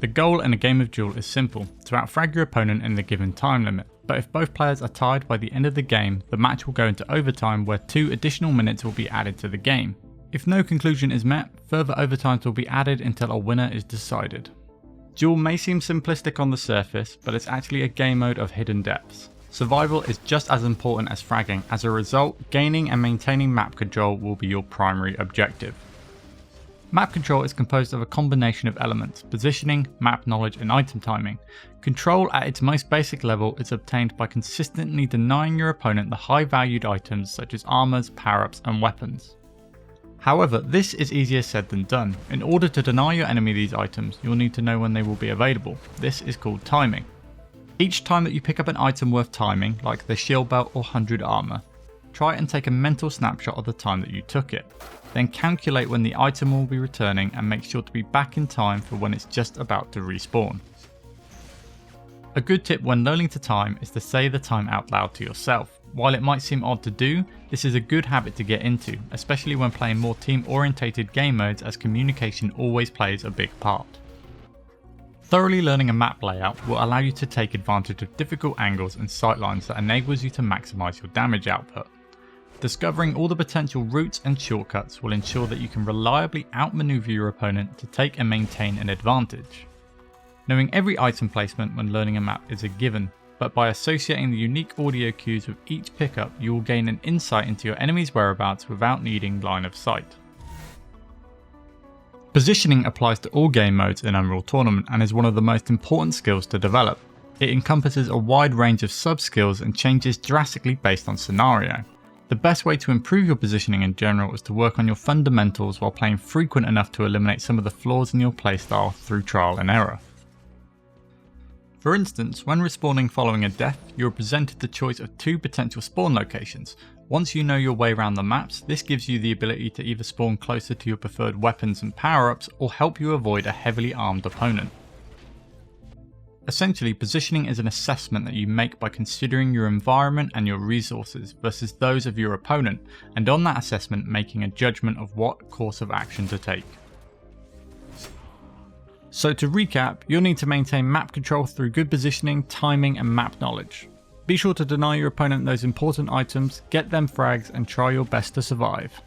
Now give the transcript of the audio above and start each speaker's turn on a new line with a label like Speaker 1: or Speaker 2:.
Speaker 1: The goal in a game of Duel is simple, to outfrag your opponent in the given time limit, but if both players are tied by the end of the game, the match will go into overtime where 2 additional minutes will be added to the game. If no conclusion is met, further overtimes will be added until a winner is decided. Duel may seem simplistic on the surface, but it's actually a game mode of hidden depths. Survival is just as important as fragging. As a result, gaining and maintaining map control will be your primary objective. Map control is composed of a combination of elements: positioning, map knowledge and item timing. Control at its most basic level is obtained by consistently denying your opponent the high valued items such as armors, power-ups and weapons. However, this is easier said than done. In order to deny your enemy these items, you'll need to know when they will be available. This is called timing. Each time that you pick up an item worth timing, like the shield belt or 100 armor, try and take a mental snapshot of the time that you took it. Then calculate when the item will be returning and make sure to be back in time for when it's just about to respawn. A good tip when learning to time is to say the time out loud to yourself. While it might seem odd to do, this is a good habit to get into, especially when playing more team-orientated game modes, as communication always plays a big part. Thoroughly learning a map layout will allow you to take advantage of difficult angles and sightlines that enables you to maximise your damage output. Discovering all the potential routes and shortcuts will ensure that you can reliably outmaneuver your opponent to take and maintain an advantage. Knowing every item placement when learning a map is a given, but by associating the unique audio cues with each pickup, you will gain an insight into your enemy's whereabouts without needing line of sight. Positioning applies to all game modes in Unreal Tournament and is one of the most important skills to develop. It encompasses a wide range of sub-skills and changes drastically based on scenario. The best way to improve your positioning in general is to work on your fundamentals while playing frequent enough to eliminate some of the flaws in your playstyle through trial and error. For instance, when respawning following a death, you are presented the choice of 2 potential spawn locations. Once you know your way around the maps, this gives you the ability to either spawn closer to your preferred weapons and power-ups or help you avoid a heavily armed opponent. Essentially, positioning is an assessment that you make by considering your environment and your resources versus those of your opponent, and on that assessment making a judgment of what course of action to take. So to recap, you'll need to maintain map control through good positioning, timing and map knowledge. Be sure to deny your opponent those important items, get them frags and try your best to survive.